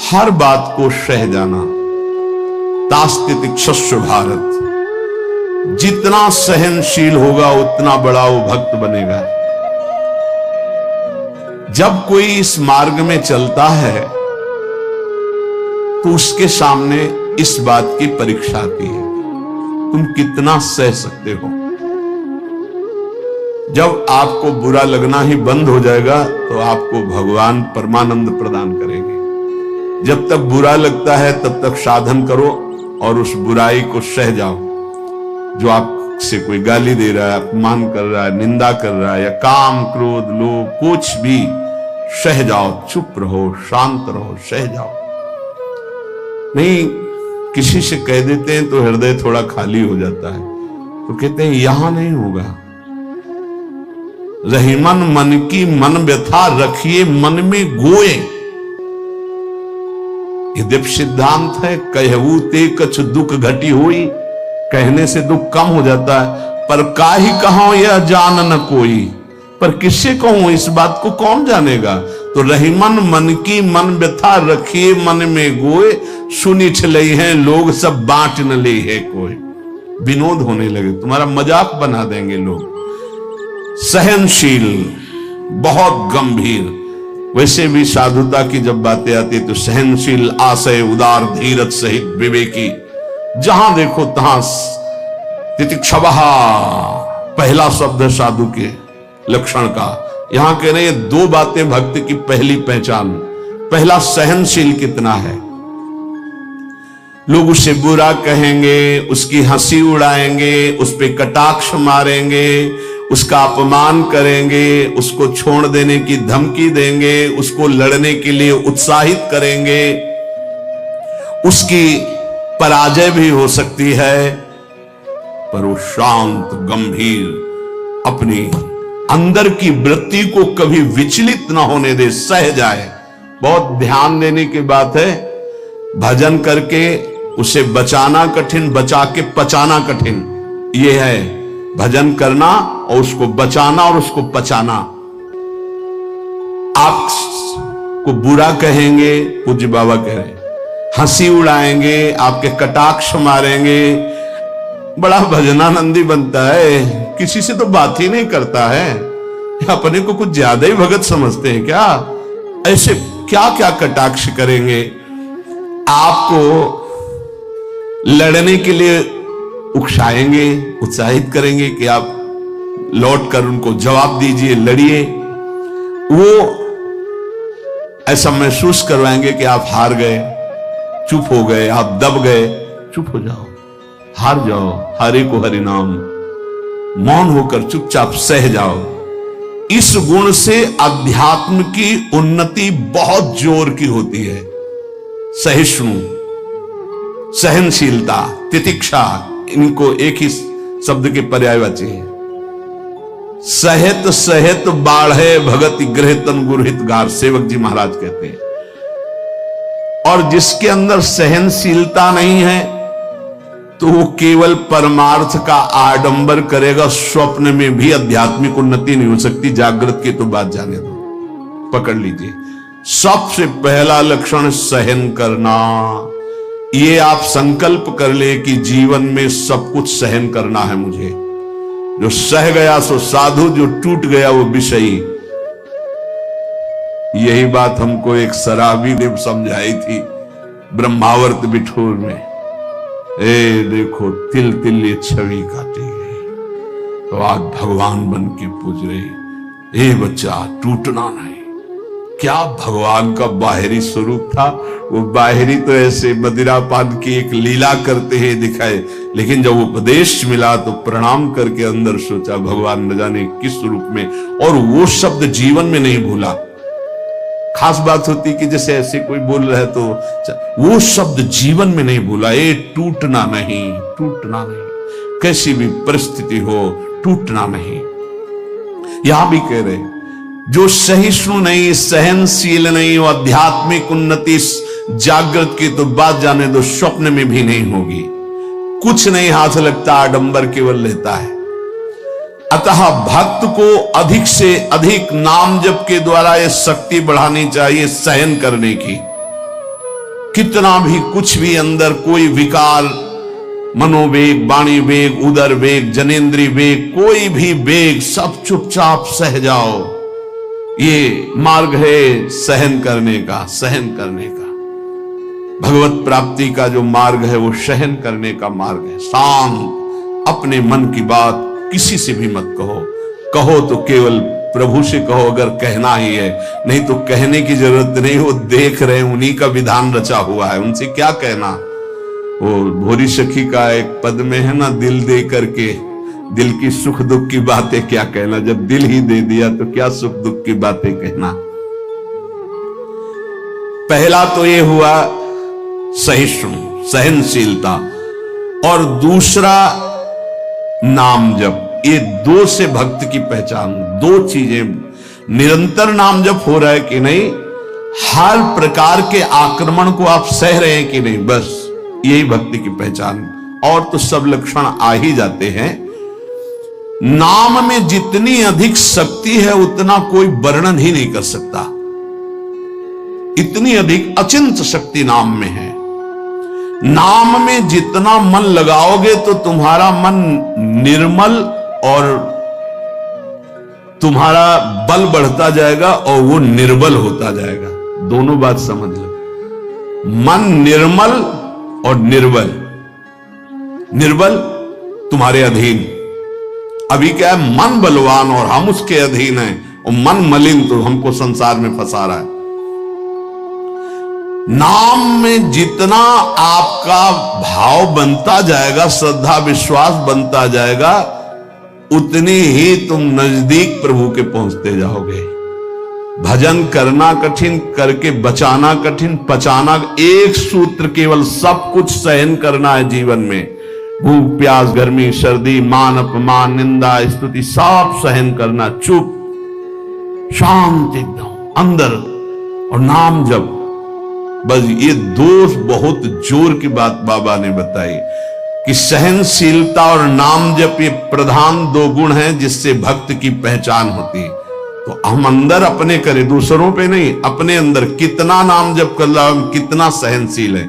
हर बात को सह जाना। तास्तितिक्षस्व भारत, जितना सहनशील होगा उतना बड़ा वो भक्त बनेगा। जब कोई इस मार्ग में चलता है तो उसके सामने इस बात की परीक्षा आती है, तुम कितना सह सकते हो। जब आपको बुरा लगना ही बंद हो जाएगा तो आपको भगवान परमानंद प्रदान करेंगे। जब तक बुरा लगता है तब तक साधन करो और उस बुराई को सह जाओ। जो आपसे कोई गाली दे रहा है, अपमान कर रहा है, निंदा कर रहा है, या काम क्रोध लोभ कुछ भी, सह जाओ, चुप रहो, शांत रहो, सह जाओ। नहीं, किसी से कह देते हैं तो हृदय थोड़ा खाली हो जाता है, तो कहते हैं यहां नहीं होगा। रहीमन मन की मन व्यथा रखिए मन में गोए, ये दिव्य सिद्धांत है। कहू ते कछ दुख घटी हुई, कहने से दुख कम हो जाता है, पर काहि कहो यह जान न कोई, पर किससे कहूं इस बात को कौन जानेगा। तो रहीमन मन की मन व्यथा रखिए मन में गोए, सुनी छलई हैं लोग सब बांट न ले है कोई। विनोद होने लगे, तुम्हारा मजाक बना देंगे लोग। सहनशील, बहुत गंभीर। वैसे भी साधुता की जब बातें आती तो सहनशील, आशय, उदार, धीरज सहित विवेकी, जहां देखो तहां तितिक्षवः पहला शब्द है साधु के लक्षण का। यहां कह रहे हैं दो बातें भक्त की पहली पहचान। पहला, सहनशील कितना है। लोग उसे बुरा कहेंगे, उसकी हंसी उड़ाएंगे, उस पे कटाक्ष मारेंगे, उसका अपमान करेंगे, उसको छोड़ देने की धमकी देंगे, उसको लड़ने के लिए उत्साहित करेंगे, उसकी पराजय भी हो सकती है, पर वो शांत गंभीर, अपनी अंदर की वृत्ति को कभी विचलित ना होने दे, सह जाए। बहुत ध्यान देने की बात है। भजन करके उसे बचाना कठिन, बचा के पचाना कठिन। यह है भजन करना और उसको बचाना और उसको पचाना। आप को बुरा कहेंगे, पूज्य बाबा कह रहे, हंसी उड़ाएंगे, आपके कटाक्ष मारेंगे, बड़ा भजनानंदी बनता है, किसी से तो बात ही नहीं करता है, अपने को कुछ ज्यादा ही भगत समझते हैं क्या। ऐसे क्या क्या कटाक्ष करेंगे, आपको लड़ने के लिए उकसाएंगे, उत्साहित करेंगे कि आप लौट कर उनको जवाब दीजिए, लड़िए। वो ऐसा महसूस करवाएंगे कि आप हार गए, चुप हो गए, आप दब गए। चुप हो जाओ, हार जाओ, हरे को हरि नाम, मौन होकर चुपचाप सह जाओ। इस गुण से अध्यात्म की उन्नति बहुत जोर की होती है। सहिष्णु, सहनशीलता, तितिक्षा, इनको एक ही शब्द के पर्यायवाची है। सहित सहित बाढ़े भगत गृह तन गुरहित गार, सेवक जी महाराज कहते हैं। और जिसके अंदर सहनशीलता नहीं है तो वो केवल परमार्थ का आडंबर करेगा, स्वप्न में भी आध्यात्मिक उन्नति नहीं हो सकती। जागृत की तो बात जाने दो, पकड़ लीजिए। सबसे पहला लक्षण सहन करना। ये आप संकल्प कर ले कि जीवन में सब कुछ सहन करना है मुझे। जो सह गया सो साधु, जो टूट गया वो विषयी। यही बात हमको एक शराबी ने समझाई थी ब्रह्मावर्त बिठूर में। ए देखो तिल तिल ये छवि काटी गई, तो आज भगवान बन के पूज रही। ए बच्चा टूटना नहीं। क्या भगवान का बाहरी स्वरूप था। वो बाहरी तो ऐसे मदिरा पान की एक लीला करते हैं दिखाए, लेकिन जब उपदेश मिला तो प्रणाम करके अंदर सोचा भगवान न जाने किस रूप में, और वो शब्द जीवन में नहीं भूला। खास बात होती कि जैसे ऐसे कोई बोल रहा है तो वो शब्द जीवन में नहीं भूला। ये टूटना नहीं, टूटना नहीं, कैसी भी परिस्थिति हो टूटना नहीं। यहां भी कह रहे जो सहिष्णु नहीं, सहनशील नहीं, वो आध्यात्मिक उन्नति जागृत की तो बात जाने दो, स्वप्न में भी नहीं होगी। कुछ नहीं हाथ लगता, आडंबर केवल रहता है। अतः भक्त को अधिक से अधिक नाम जप के द्वारा ये शक्ति बढ़ानी चाहिए सहन करने की। कितना भी कुछ भी अंदर कोई विकार, मनोवेग, वाणी वेग, उदर वेग, जनेन्द्रीय वेग, कोई भी वेग, सब चुपचाप सह जाओ। ये मार्ग है सहन करने का, सहन करने का। भगवत प्राप्ति का जो मार्ग है वो सहन करने का मार्ग है। शांत, अपने मन की बात किसी से भी मत कहो, कहो तो केवल प्रभु से कहो, अगर कहना ही है, नहीं तो कहने की जरूरत नहीं, वो देख रहे हैं, उन्हीं का विधान रचा हुआ है, उनसे क्या कहना। वो भोरी सखी का एक पद में है ना, दिल दे करके दिल की सुख दुख की बातें क्या कहना, जब दिल ही दे दिया तो क्या सुख दुख की बातें कहना। पहला तो ये हुआ सहिष्णु, सहनशीलता, और दूसरा नाम जप। ये दो से भक्त की पहचान, दो चीजें। निरंतर नाम जप हो रहा है कि नहीं, हर प्रकार के आक्रमण को आप सह रहे हैं कि नहीं, बस यही भक्ति की पहचान। और तो सब लक्षण आ ही जाते हैं। नाम में जितनी अधिक शक्ति है उतना कोई वर्णन ही नहीं कर सकता, इतनी अधिक अचिंत शक्ति नाम में है। नाम में जितना मन लगाओगे तो तुम्हारा मन निर्मल और तुम्हारा बल बढ़ता जाएगा और वो निर्बल होता जाएगा। दोनों बात समझ लो, मन निर्मल और निर्बल। निर्बल तुम्हारे अधीन। अभी क्या है, मन बलवान और हम उसके अधीन हैं, और मन मलिन तो हमको संसार में फंसा रहा है। नाम में जितना आपका भाव बनता जाएगा, श्रद्धा विश्वास बनता जाएगा, उतनी ही तुम नजदीक प्रभु के पहुंचते जाओगे। भजन करना कठिन, करके बचाना कठिन, पचाना एक सूत्र केवल, सब कुछ सहन करना है जीवन में। भूख प्यास गर्मी सर्दी मान अपमान निंदा स्तुति सब सहन करना, चुप शांत एकदम अंदर, और नाम जप। बस ये दो बहुत जोर की बात बाबा ने बताई कि सहनशीलता और नाम जप ये प्रधान दो गुण हैं जिससे भक्त की पहचान होती है। तो हम अंदर अपने करें, दूसरों पे नहीं, अपने अंदर कितना नाम जप कर रहा, हम कितना सहनशील है।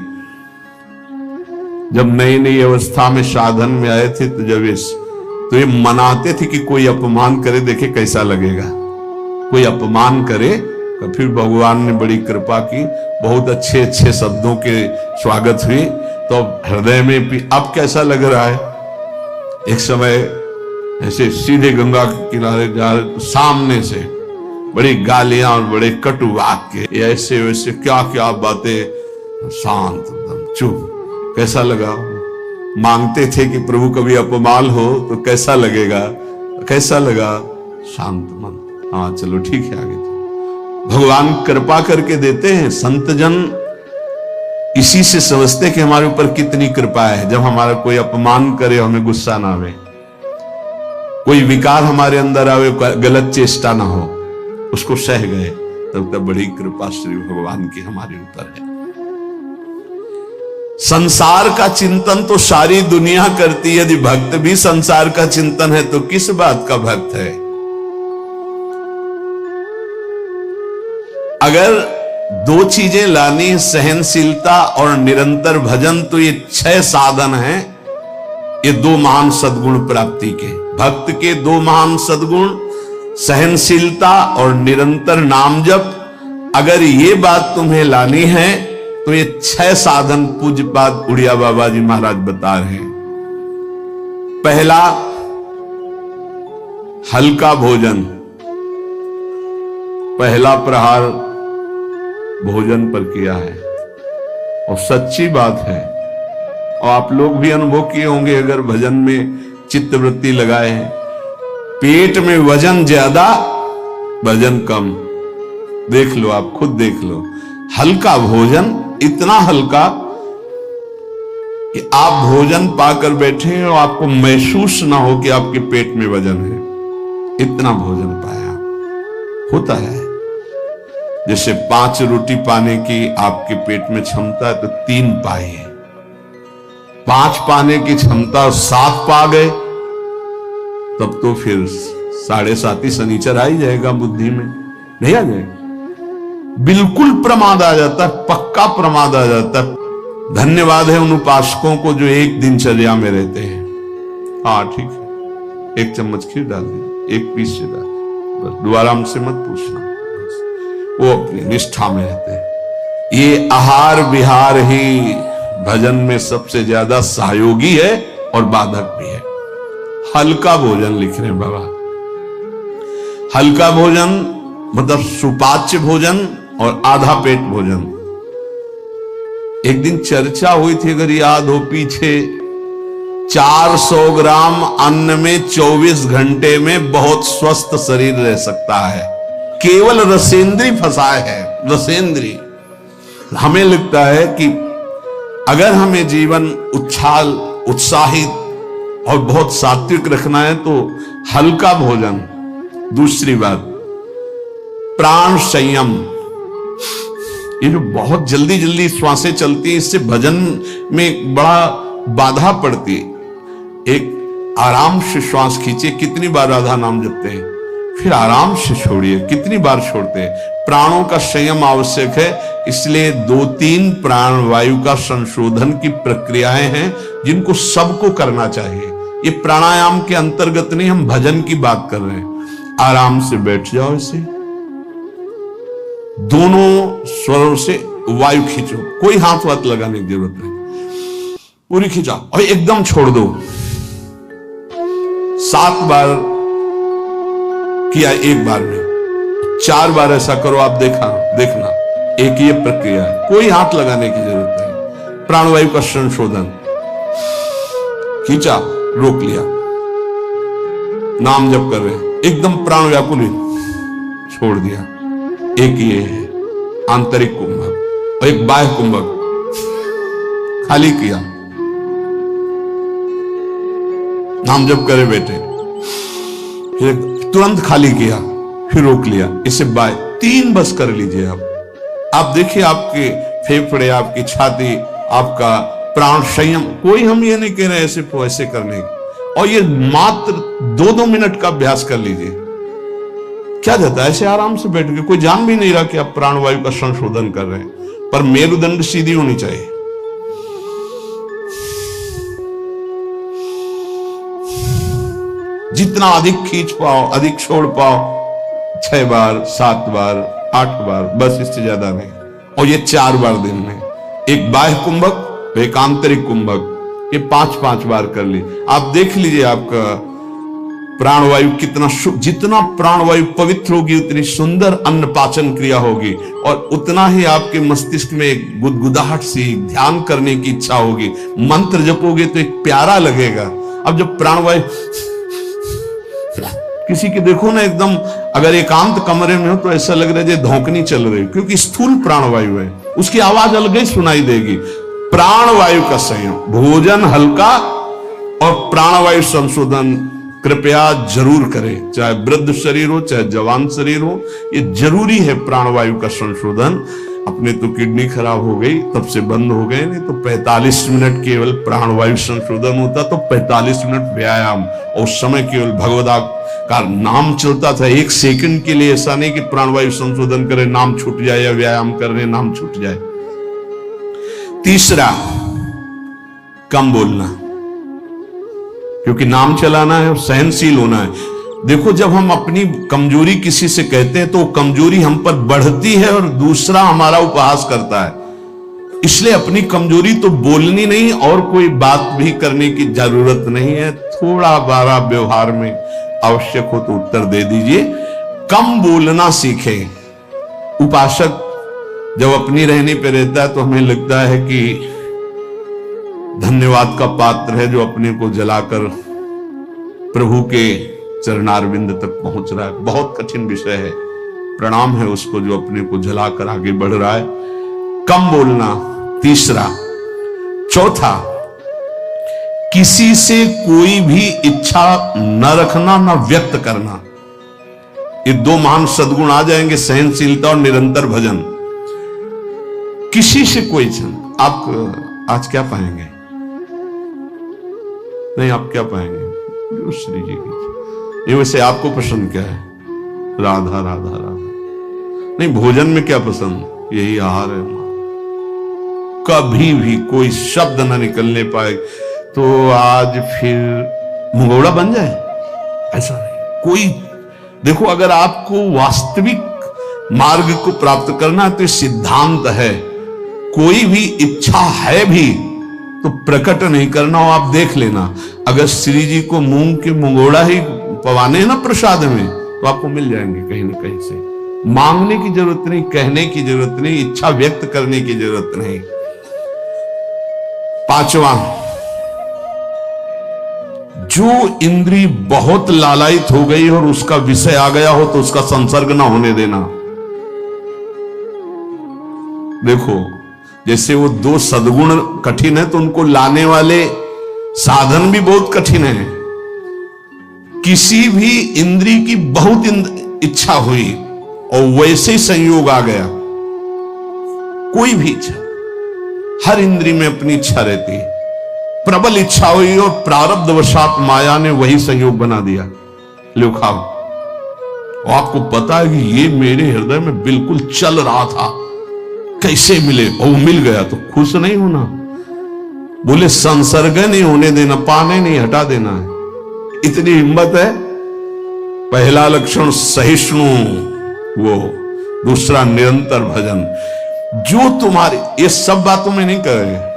जब नई नई अवस्था में साधन में आए थे तो ये मनाते थे कि कोई अपमान करे देखे कैसा लगेगा, कोई अपमान करे। तो फिर भगवान ने बड़ी कृपा की, बहुत अच्छे अच्छे शब्दों के स्वागत हुई, तो हृदय में भी अब कैसा लग रहा है। एक समय ऐसे सीधे गंगा के किनारे जा रहे तो सामने से बड़ी गालियां और बड़े कटु वाक्य, ऐसे वैसे क्या क्या बातें, शांत एकदम चुप। कैसा लगा? मांगते थे कि प्रभु कभी अपमान हो तो कैसा लगेगा, कैसा लगा? शांत मन, हाँ चलो ठीक है आगे। भगवान कृपा करके देते हैं। संत जन इसी से समझते कि हमारे ऊपर कितनी कृपा है। जब हमारा कोई अपमान करे हमें गुस्सा ना आवे, कोई विकार हमारे अंदर आवे, गलत चेष्टा ना हो, उसको सह गए, तब तक बड़ी कृपा श्री भगवान की हमारे ऊपर है। संसार का चिंतन तो सारी दुनिया करती है, यदि भक्त भी संसार का चिंतन है तो किस बात का भक्त है। अगर दो चीजें लानी, सहनशीलता और निरंतर भजन, तो ये 6 साधन हैं। ये 2 महान सद्गुण प्राप्ति के, भक्त के 2 महान सद्गुण, सहनशीलता और निरंतर नाम जप। अगर ये बात तुम्हें लानी है तो ये 6 साधन पूज्यपाद उड़िया बाबा जी महाराज बता रहे हैं। पहला, हल्का भोजन। पहला प्रहार भोजन पर किया है, और सच्ची बात है, और आप लोग भी अनुभव किए होंगे अगर भजन में चित्तवृत्ति लगाए हैं। पेट में वजन ज्यादा, भजन कम। देख लो, आप खुद देख लो। हल्का भोजन, इतना हल्का कि आप भोजन पाकर बैठे और आपको महसूस ना हो कि आपके पेट में वजन है, इतना भोजन पाया। होता है जैसे 5 रोटी पाने की आपके पेट में क्षमता है तो 3 पाए, 5 पाने की क्षमता और 7 पा गए, तब तो फिर 7.5 ही शनिचर आ ही जाएगा बुद्धि में, नहीं आ जाएगा। बिल्कुल प्रमाद आ जाता है, पक्का प्रमाद आ जाता है। धन्यवाद है उन उपासकों को जो एक दिनचर्या में रहते हैं। हाँ ठीक है, 1 चम्मच खीर डाल दी, 1 पीस से डाल दी, बस दोबारा हमसे मत पूछना। वो अपनी निष्ठा में रहते हैं। ये आहार विहार ही भजन में सबसे ज्यादा सहयोगी है और बाधक भी है। हल्का भोजन लिख रहे हैं बाबा। हल्का भोजन मतलब सुपाच्य भोजन और आधा पेट भोजन। एक दिन चर्चा हुई थी, अगर याद हो पीछे, 400 ग्राम अन्न में 24 घंटे में बहुत स्वस्थ शरीर रह सकता है। केवल रसेंद्री फंसाए है, रसेंद्री। हमें लगता है कि अगर हमें जीवन उछाल उत्साहित और बहुत सात्विक रखना है तो हल्का भोजन। दूसरी बात, प्राण संयम। ये जो बहुत जल्दी जल्दी श्वासें चलती है, इससे भजन में बड़ा बाधा पड़ती है। एक आराम से श्वास खींचे। कितनी बार राधा नाम जपते हैं, फिर आराम से छोड़िए, कितनी बार छोड़ते हैं। प्राणों का संयम आवश्यक है, इसलिए 2-3 प्राण वायु का संशोधन की प्रक्रियाएं हैं जिनको सबको करना चाहिए। ये प्राणायाम के अंतर्गत नहीं, हम भजन की बात कर रहे हैं। आराम से बैठ जाओ, इसे दोनों स्वरों से वायु खींचो, कोई हाथ वाथ लगाने की जरूरत नहीं, पूरी खींचा और एकदम छोड़ दो। 7 बार किया एक बार में, 4 बार ऐसा करो, आप देखना एक ये प्रक्रिया है, कोई हाथ लगाने की जरूरत नहीं। प्राणवायु का संशोधन, खींचा, रोक लिया, नाम जप कर रहे हैं, एकदम प्राण व्याकुल, छोड़ दिया। एक ये है आंतरिक कुंभक और एक बाह्य कुंभक, खाली किया, नाम जप करे बैठे, फिर तुरंत खाली किया, फिर रोक लिया। इसे बाय 3 बस कर लीजिए आप देखिए आपके फेफड़े, आपकी छाती, आपका प्राण संयम। कोई हम ये नहीं कह रहे ऐसे ऐसे करने की, और ये मात्र 2-2 मिनट का अभ्यास कर लीजिए। क्या जाता है ऐसे आराम से बैठ के, कोई जान भी नहीं रहा कि आप प्राणवायु का संशोधन कर रहे हैं, पर मेरुदंड सीधी होनी चाहिए। जितना अधिक खींच पाओ, अधिक छोड़ पाओ, 6 बार, 7 बार, 8 बार, बस, इससे ज्यादा नहीं। और ये 4 बार दिन में, एक बाह्य कुंभक, एक आंतरिक कुंभक, ये 5-5 बार कर ली। आप देख लीजिए आपका प्राणवायु कितना, जितना प्राणवायु पवित्र होगी उतनी सुंदर अन्न पाचन क्रिया होगी, और उतना ही आपके मस्तिष्क में एक गुदगुदाहट सी, ध्यान करने की इच्छा होगी। मंत्र जपोगे तो एक प्यारा लगेगा। अब जब प्राणवायु किसी की देखो ना, एकदम अगर एकांत कमरे में हो तो ऐसा लग रहा है जैसे धौंकनी चल रही, क्योंकि स्थूल प्राणवायु है, उसकी आवाज अलग ही सुनाई देगी। प्राणवायु का संयम, भोजन हल्का और प्राणवायु संशोधन कृपया जरूर करें, चाहे वृद्ध शरीर हो चाहे जवान शरीर हो, ये जरूरी है प्राणवायु का संशोधन। अपने तो किडनी खराब हो गई, तब से बंद हो गए, नहीं तो 45 मिनट केवल प्राणवायु संशोधन होता, तो 45 मिनट व्यायाम, और उस समय केवल भगवदा का नाम चलता था। 1 सेकंड के लिए ऐसा नहीं कि प्राणवायु संशोधन करे, नाम छूट जाए, या व्यायाम करने नाम छूट जाए। तीसरा, कम बोलना, क्योंकि नाम चलाना है और सहनशील होना है। देखो, जब हम अपनी कमजोरी किसी से कहते हैं तो कमजोरी हम पर बढ़ती है और दूसरा हमारा उपहास करता है। इसलिए अपनी कमजोरी तो बोलनी नहीं, और कोई बात भी करने की जरूरत नहीं है। थोड़ा बारा व्यवहार में आवश्यक हो तो उत्तर दे दीजिए। कम बोलना सीखें। उपासक जब अपनी रहने पे रहता है तो हमें लगता है कि धन्यवाद का पात्र है जो अपने को जलाकर प्रभु के चरणारविंद तक पहुंच रहा है। बहुत कठिन विषय है, प्रणाम है उसको जो अपने को जलाकर आगे बढ़ रहा है। कम बोलना, तीसरा। चौथा, किसी से कोई भी इच्छा न रखना, न व्यक्त करना। ये 2 महान सद्गुण आ जाएंगे, सहनशीलता और निरंतर भजन। किसी से कोई इच्छा, आप आज क्या पाएंगे? नहीं, आप क्या पाएंगे? जो श्री जी की। ये वैसे आपको पसंद क्या है? राधा राधा राधा। नहीं भोजन में क्या पसंद, यही आहार है। कभी भी कोई शब्द ना निकलने पाए तो आज फिर मुंगोड़ा बन जाए, ऐसा नहीं। कोई देखो, अगर आपको वास्तविक मार्ग को प्राप्त करना है तो सिद्धांत है, कोई भी इच्छा है भी तो प्रकट नहीं करना हो। आप देख लेना, अगर श्री जी को मूंग के मुंगोड़ा ही पवाने ना प्रसाद में तो आपको मिल जाएंगे कहीं ना कहीं से। मांगने की जरूरत नहीं, कहने की जरूरत नहीं, इच्छा व्यक्त करने की जरूरत नहीं। पांचवा, जो इंद्री बहुत लालायित हो गई और उसका विषय आ गया हो तो उसका संसर्ग ना होने देना। देखो, जैसे वो दो सद्गुण कठिन है तो उनको लाने वाले साधन भी बहुत कठिन है। किसी भी इंद्री की बहुत इच्छा हुई और वैसे ही संयोग आ गया, कोई भी इच्छा, हर इंद्री में अपनी इच्छा रहती है, प्रबल इच्छा हुई और प्रारब्धवशात माया ने वही संयोग बना दिया, लो खाओ। और आपको पता है कि ये मेरे हृदय में बिल्कुल चल रहा था, कैसे मिले, और मिल गया, तो खुश नहीं होना। बोले संसर्ग नहीं होने देना, पाने नहीं हटा देना है। इतनी हिम्मत है। पहला लक्षण सहिष्णु, वो दूसरा निरंतर भजन। जो तुम्हारी, ये सब बातों में नहीं करेंगे,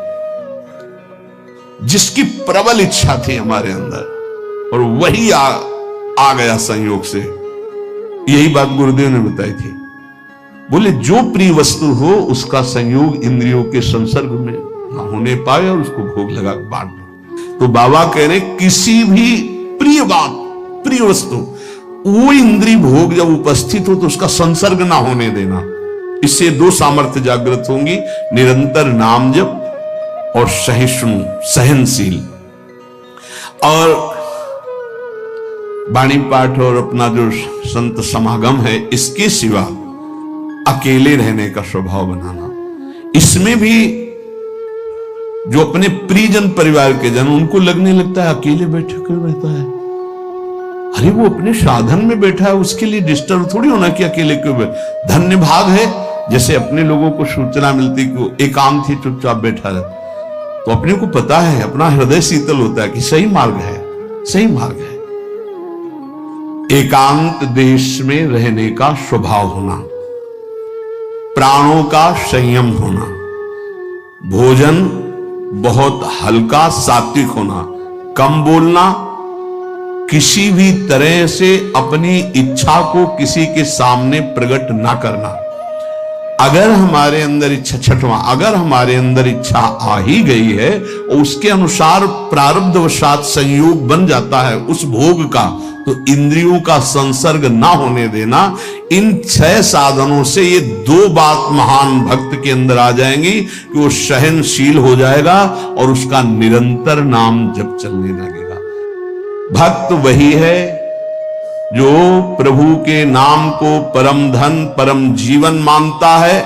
जिसकी प्रबल इच्छा थी हमारे अंदर और वही आ गया संयोग से, यही बात गुरुदेव ने बताई थी। बोले जो प्रिय वस्तु हो उसका संयोग इंद्रियों के संसर्ग में न होने पाए और उसको भोग लगा बांट दो। तो बाबा कह रहे किसी भी प्रिय बात, प्रिय वस्तु, वो इंद्रिय भोग जब उपस्थित हो तो उसका संसर्ग ना होने देना। इससे दो सामर्थ्य जागृत होंगी, निरंतर नाम जप और सहिष्णु, सहनशील। और वाणी पाठ और अपना जो संत समागम है, इसके सिवा अकेले रहने का स्वभाव बनाना। इसमें भी जो अपने प्रियजन परिवार के जन, उनको लगने लगता है अकेले बैठे क्यों रहता है, अरे वो अपने साधन में बैठा है, उसके लिए डिस्टर्ब थोड़ी होना कि अकेले क्यों बैठे। धन्य भाग है जैसे अपने लोगों को सूचना मिलती कि वो एकांत ही चुपचाप बैठा रहता, तो अपने को पता है, अपना हृदय शीतल होता है कि सही मार्ग है, सही मार्ग है। एकांत देश में रहने का स्वभाव होना, प्राणों का संयम होना, भोजन बहुत हल्का सात्विक होना, कम बोलना, किसी भी तरह से अपनी इच्छा को किसी के सामने प्रकट ना करना। अगर हमारे अंदर इच्छा, छठवां, अगर हमारे अंदर इच्छा आ ही गई है और उसके अनुसार प्रारब्धवशात संयोग बन जाता है उस भोग का, तो इंद्रियों का संसर्ग ना होने देना। इन 6 साधनों से ये 2 बात महान भक्त के अंदर आ जाएंगी कि वो सहनशील हो जाएगा और उसका निरंतर नाम जप चलने लगेगा। भक्त वही है जो प्रभु के नाम को परम धन, परम जीवन मानता है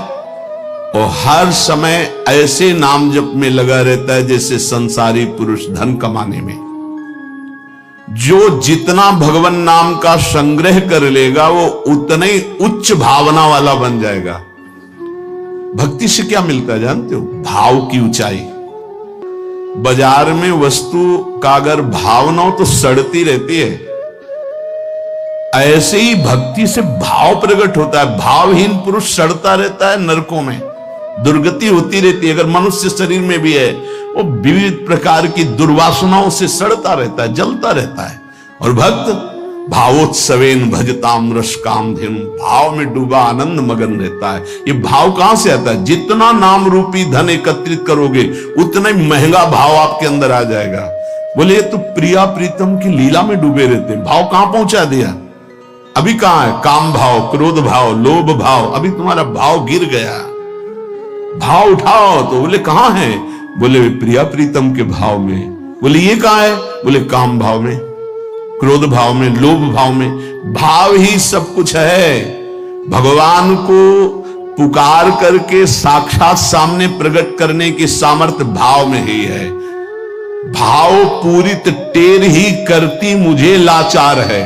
और हर समय ऐसे नाम जप में लगा रहता है जैसे संसारी पुरुष धन कमाने में। जो जितना भगवान नाम का संग्रह कर लेगा वो उतना ही उच्च भावना वाला बन जाएगा। भक्ति से क्या मिलता है जानते हो? भाव की ऊंचाई। बाजार में वस्तु का अगर भाव ना हो तो सड़ती रहती है, ऐसे ही भक्ति से भाव प्रकट होता है। भावहीन पुरुष सड़ता रहता है, नरकों में दुर्गति होती रहती है। अगर मनुष्य शरीर में भी है, वो विविध प्रकार की दुर्वासनाओं से सड़ता रहता है, जलता रहता है। और भक्त भावोत्सवेन भजताम रस कामधेनु, भाव में डूबा आनंद मगन रहता है। ये भाव कहां से आता है? जितना नाम रूपी धन एकत्रित करोगे उतना ही महंगा भाव आपके अंदर आ जाएगा। बोले तो प्रिया प्रीतम की लीला में डूबे रहते हैं, भाव कहां पहुंचा दिया? अभी कहां है? काम भाव, क्रोध भाव, लोभ भाव। अभी तुम्हारा भाव गिर गया, भाव उठाओ। तो बोले कहां है? बोले प्रिया प्रीतम के भाव में। बोले ये कहां है? बोले काम भाव में, क्रोध भाव में, लोभ भाव में। भाव ही सब कुछ है। भगवान को पुकार करके साक्षात सामने प्रकट करने की सामर्थ्य भाव में ही है। भाव पूरित टेर ही करती मुझे लाचार है,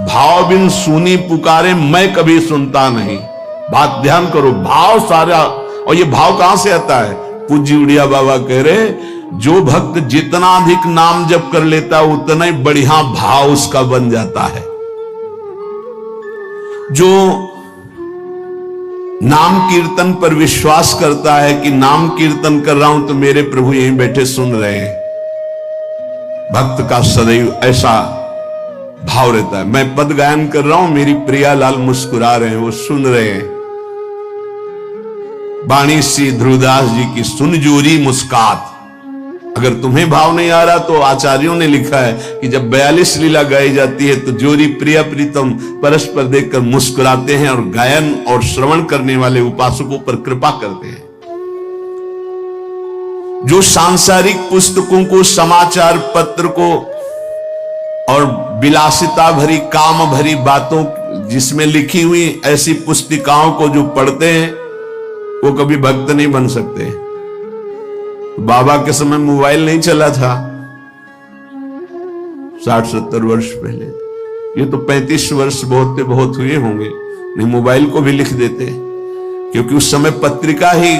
भाव बिन सुनी पुकारे मैं कभी सुनता नहीं। बात ध्यान करो, भाव सारा। और ये भाव कहां से आता है? पूज्य उड़िया बाबा कह रहे, जो भक्त जितना अधिक नाम जप कर लेता है उतना ही बढ़िया भाव उसका बन जाता है। जो नाम कीर्तन पर विश्वास करता है कि नाम कीर्तन कर रहा हूं तो मेरे प्रभु यहीं बैठे सुन रहे हैं, भक्त का सदैव ऐसा भाव रहता है। मैं पद गायन कर रहा हूं, मेरी प्रियालाल मुस्कुरा रहे हैं, वो सुन रहे हैं। बाणी श्री ध्रुवदास जी की सुन जोरी मुस्कात। अगर तुम्हें भाव नहीं आ रहा तो आचार्यों ने लिखा है कि जब 42 लीला गाई जाती है तो जोरी प्रिया प्रीतम परस्पर देखकर मुस्कुराते हैं और गायन और श्रवण करने वाले उपासकों पर कृपा करते हैं। जो सांसारिक पुस्तकों को, समाचार पत्र को और विलासिता भरी काम भरी बातों जिसमें लिखी हुई ऐसी पुस्तिकाओं को जो पढ़ते हैं वो कभी भक्त नहीं बन सकते। बाबा के समय मोबाइल नहीं चला था 60-70 वर्ष पहले, ये तो 35 वर्ष बहुत हुए होंगे, नहीं मोबाइल को भी लिख देते, क्योंकि उस समय पत्रिका ही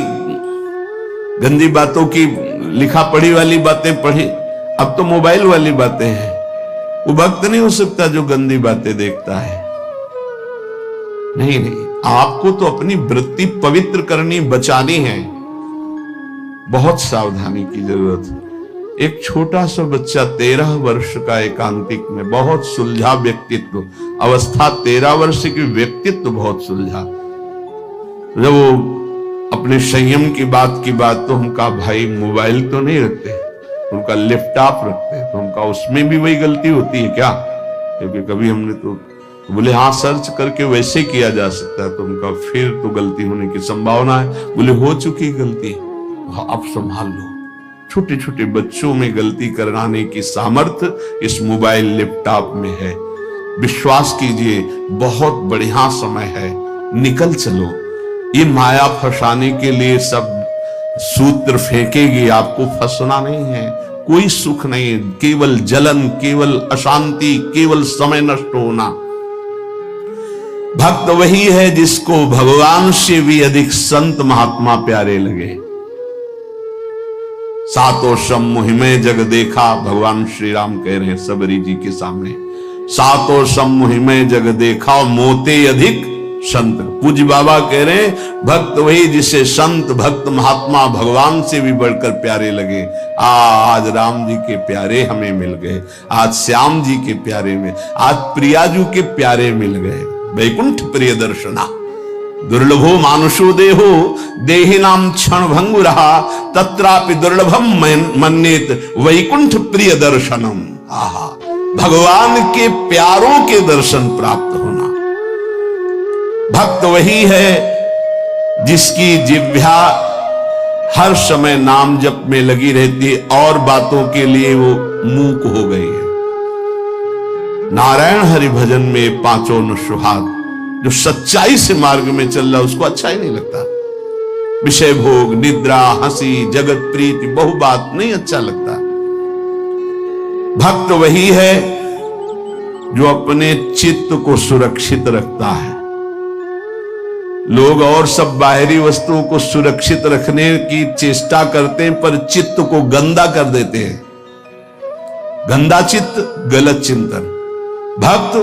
गंदी बातों की लिखा पढ़ी वाली बातें पढ़ी। अब तो मोबाइल वाली बातें हैं। वो भक्त नहीं हो सकता जो गंदी बातें देखता है। नहीं, आपको तो अपनी वृत्ति पवित्र करनी, बचानी है। बहुत सावधानी की जरूरत है। एक छोटा सा बच्चा 13 वर्ष का एकांतिक में, बहुत सुलझा व्यक्तित्व, अवस्था 13 वर्ष की, व्यक्तित्व बहुत सुलझा। जब वो अपने संयम की बात तो हम कहा भाई मोबाइल तो नहीं रखते, उनका लैपटॉप रखते हैं, तो उनका उसमें भी वही गलती होती है क्या? क्योंकि कभी हमने तो बोले हाँ सर्च करके वैसे किया जा सकता है, तो उनका फिर तो गलती होने की संभावना है। बोले हो चुकी गलती, अब संभाल लो। छोटे छोटे बच्चों में गलती कराने की सामर्थ्य इस मोबाइल लैपटॉप में है। विश्वास कीजिए बहुत बढ़िया समय है, निकल चलो। ये माया फंसाने के लिए सब सूत्र फेंकेगी, आपको फंसना नहीं है। कोई सुख नहीं है, केवल जलन, केवल अशांति, केवल समय नष्ट होना। भक्त वही है जिसको भगवान से भी अधिक संत महात्मा प्यारे लगे। सातों सम मुहिमे जग देखा, भगवान श्री राम कह रहे हैं सबरी जी के सामने, सातों सम मुहिमे जग देखा मोते अधिक संत। पूज्य बाबा कह रहे हैं भक्त वही जिसे संत भक्त महात्मा भगवान से भी बढ़कर प्यारे लगे। आज राम जी के प्यारे हमें मिल गए, आज श्याम जी के प्यारे में, आज प्रियाजू के प्यारे मिल गए। वैकुंठ प्रिय दर्शना दुर्लभो मानुषो देहो देहि नाम क्षण भंगु रहा तत्रापि दुर्लभम मन्येत वैकुंठ प्रिय दर्शनम। आहा, भगवान के प्यारों के दर्शन प्राप्त होना। भक्त वही है जिसकी जिह्वा हर समय नाम जप में लगी रहती है और बातों के लिए वो मूक हो गई है। नारायण हरि भजन में पांचों न सुहाग, जो सच्चाई से मार्ग में चल रहा उसको अच्छा ही नहीं लगता। विषय भोग, निद्रा, हंसी, जगत प्रीति, बहु बात नहीं अच्छा लगता। भक्त वही है जो अपने चित्त को सुरक्षित रखता है। लोग और सब बाहरी वस्तुओं को सुरक्षित रखने की चेष्टा करते हैं पर चित्त को गंदा कर देते हैं। गंदा चित्त, गलत चिंतन। भक्त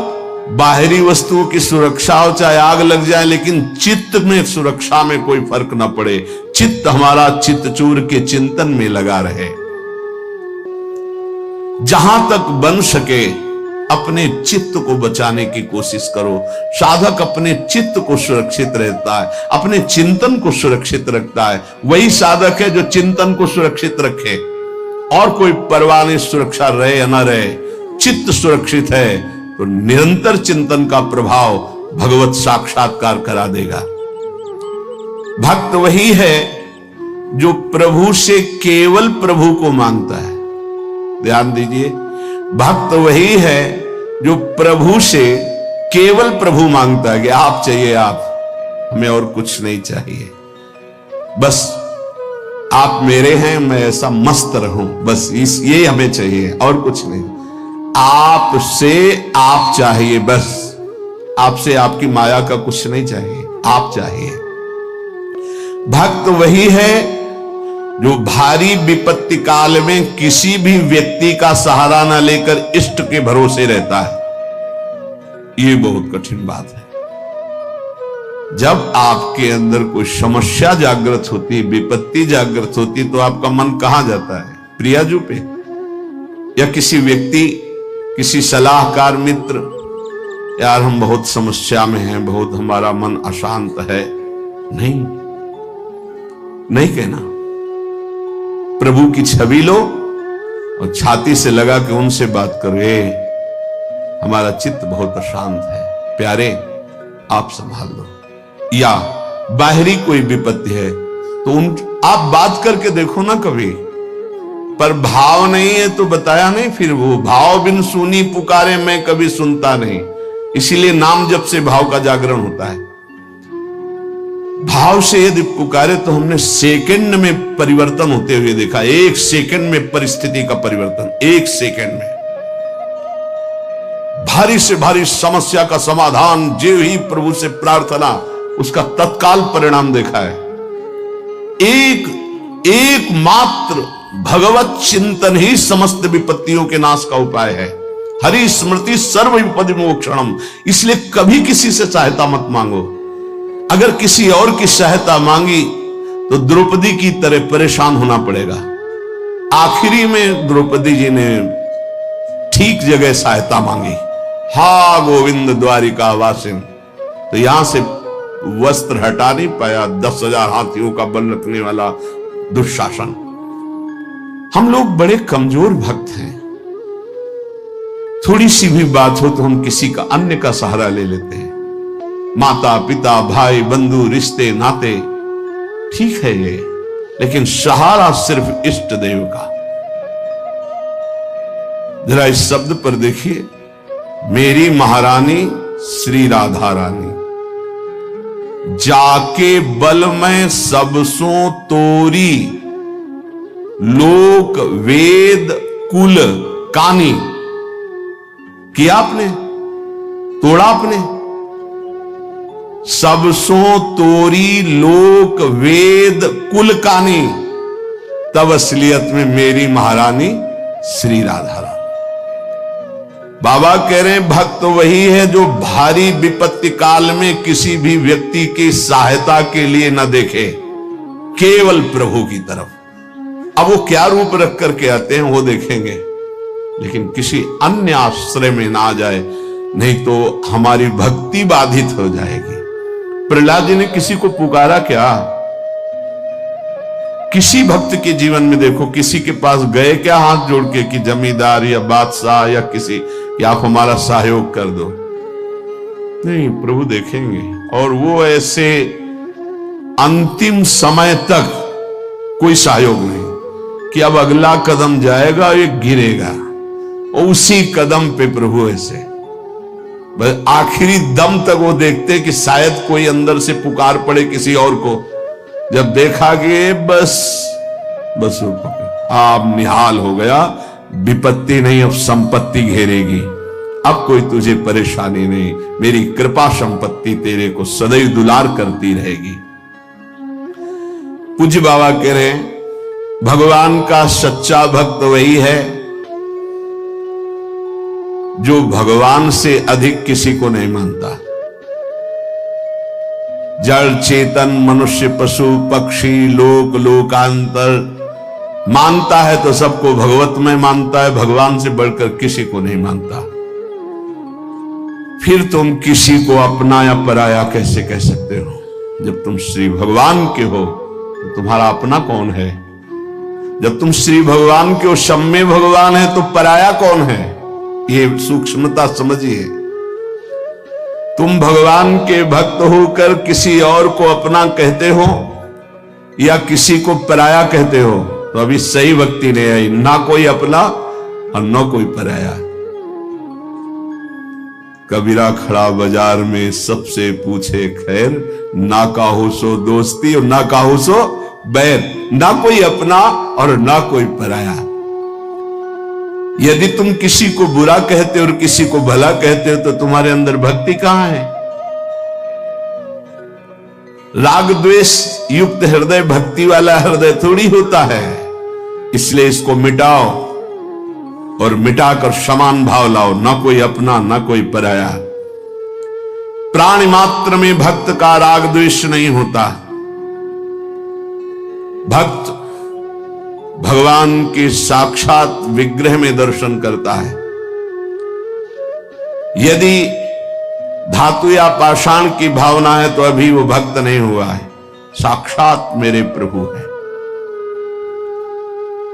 बाहरी वस्तुओं की सुरक्षा हो, चाहे आग लग जाए, लेकिन चित्त में सुरक्षा में कोई फर्क ना पड़े। चित्त हमारा चित्तचूर के चिंतन में लगा रहे। जहां तक बन सके अपने चित्त को बचाने की कोशिश करो। साधक अपने चित्त को सुरक्षित रहता है, अपने चिंतन को सुरक्षित रखता है। वही साधक है जो चिंतन को सुरक्षित रखे, और कोई परवाह नहीं सुरक्षा रहे या ना रहे। चित्त सुरक्षित है तो निरंतर चिंतन का प्रभाव भगवत साक्षात्कार करा देगा। भक्त वही है जो प्रभु से केवल प्रभु को मांगता है। ध्यान दीजिए, भक्त वही है जो प्रभु से केवल प्रभु मांगता है कि आप चाहिए आप, हमें और कुछ नहीं चाहिए, बस आप मेरे हैं, मैं ऐसा मस्त रहूं, बस ये हमें चाहिए और कुछ नहीं। आपसे आप चाहिए, बस आपसे आपकी माया का कुछ नहीं चाहिए। आप चाहिए। भक्त वही है जो भारी विपत्ति काल में किसी भी व्यक्ति का सहारा न लेकर इष्ट के भरोसे रहता है। ये बहुत कठिन बात है। जब आपके अंदर कोई समस्या जागृत होती, विपत्ति जागृत होती, तो आपका मन कहां जाता है? प्रियाजू पे, या किसी व्यक्ति, किसी सलाहकार मित्र, यार हम बहुत समस्या में हैं, बहुत हमारा मन अशांत है। नहीं कहना। प्रभु की छवि लो और छाती से लगा के उनसे बात करो, हमारा चित्त बहुत अशांत है, प्यारे आप संभाल लो। या बाहरी कोई विपत्ति है तो आप बात करके देखो ना कभी, पर भाव नहीं है तो बताया नहीं। फिर वो भाव बिन सुनी पुकारे मैं कभी सुनता नहीं, इसीलिए नाम जप से भाव का जागरण होता है। भाव से यदि पुकारे तो हमने सेकंड में परिवर्तन होते हुए देखा। 1 सेकंड में परिस्थिति का परिवर्तन, 1 सेकंड में भारी से भारी समस्या का समाधान, जो ही प्रभु से प्रार्थना, उसका तत्काल परिणाम देखा है। एक मात्र भगवत चिंतन ही समस्त विपत्तियों के नाश का उपाय है। हरि स्मृति सर्व विपदि मोक्षणम। इसलिए कभी किसी से सहायता मत मांगो। अगर किसी और की सहायता मांगी तो द्रौपदी की तरह परेशान होना पड़ेगा। आखिरी में द्रौपदी जी ने ठीक जगह सहायता मांगी। हा गोविंद द्वारिका वासिन, तो यहां से वस्त्र हटा नहीं पाया 10,000 हाथियों का बल रखने वाला दुशासन। हम लोग बड़े कमजोर भक्त हैं। थोड़ी सी भी बात हो तो हम किसी का, अन्य का सहारा ले लेते हैं। माता पिता भाई बंधु रिश्ते नाते ठीक है ये, लेकिन सहारा सिर्फ इष्ट देव का। जरा इस शब्द पर देखिए, मेरी महारानी श्री राधा रानी, जाके बल में सबसो तोरी, लोक वेद कुल कानी। किया आपने, तोड़ा आपने। सबसो तोरी लोक वेद कुल कानी, तब असलियत में मेरी महारानी श्री राधा रानी। बाबा कह रहे हैं भक्त वही है जो भारी विपत्ति काल में किसी भी व्यक्ति की सहायता के लिए न देखे, केवल प्रभु की तरफ। अब वो क्या रूप रख करके आते हैं वो देखेंगे, लेकिन किसी अन्य आश्रय में ना आ जाए, नहीं तो हमारी भक्ति बाधित हो जाएगी। प्रहलाद जी ने किसी को पुकारा क्या? किसी भक्त के जीवन में देखो, किसी के पास गए क्या हाथ जोड़ के कि जमींदार या बादशाह या किसी कि आप हमारा सहयोग कर दो? नहीं, प्रभु देखेंगे। और वो ऐसे अंतिम समय तक कोई सहयोग नहीं कि अब अगला कदम जाएगा ये गिरेगा, और उसी कदम पे प्रभु ऐसे बस आखिरी दम तक वो देखते कि शायद कोई अंदर से पुकार पड़े किसी और को। जब देखा कि बस आप निहाल हो गया, विपत्ति नहीं अब संपत्ति घेरेगी, अब कोई तुझे परेशानी नहीं, मेरी कृपा संपत्ति तेरे को सदैव दुलार करती रहेगी। पूज्य बाबा कह रहे भगवान का सच्चा भक्त वही है जो भगवान से अधिक किसी को नहीं मानता। जड़ चेतन मनुष्य पशु पक्षी लोक लोकांतर मानता है तो सबको भगवत में मानता है, भगवान से बढ़कर किसी को नहीं मानता। फिर तुम किसी को अपना या पराया कैसे कह सकते हो? जब तुम श्री भगवान के हो तो तुम्हारा अपना कौन है? जब तुम श्री भगवान के हो, सम्य भगवान है, तो पराया कौन है? ये सूक्ष्मता समझिए। तुम भगवान के भक्त होकर किसी और को अपना कहते हो या किसी को पराया कहते हो, तो अभी सही भक्ति नहीं आई। ना कोई अपना और ना कोई पराया। कबीरा खड़ा बाजार में सबसे पूछे खैर, ना काहो सो दोस्ती और ना काहो सो बैर। ना कोई अपना और ना कोई पराया। यदि तुम किसी को बुरा कहते हो और किसी को भला कहते हो तो तुम्हारे अंदर भक्ति कहां है? राग द्वेष युक्त हृदय भक्ति वाला हृदय थोड़ी होता है। इसलिए इसको मिटाओ और मिटाकर समान भाव लाओ, ना कोई अपना ना कोई पराया। प्राणी मात्र में भक्त का राग द्वेष नहीं होता। भक्त भगवान के साक्षात विग्रह में दर्शन करता है। यदि धातु या पाषाण की भावना है तो अभी वो भक्त नहीं हुआ है, साक्षात मेरे प्रभु है।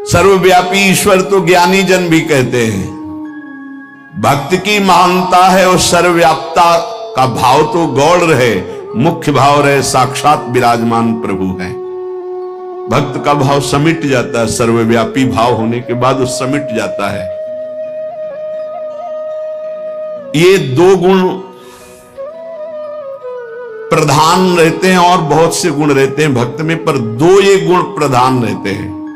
सर्वव्यापी ईश्वर तो ज्ञानी जन भी कहते हैं। भक्त की महानता है और सर्वव्यापता का भाव तो गौड़ रहे, मुख्य भाव रहे साक्षात विराजमान प्रभु है। भक्त का भाव समिट जाता है, सर्वव्यापी भाव होने के बाद वो समिट जाता है। ये दो गुण प्रधान रहते हैं और बहुत से गुण रहते हैं भक्त में, पर दो ये गुण प्रधान रहते हैं।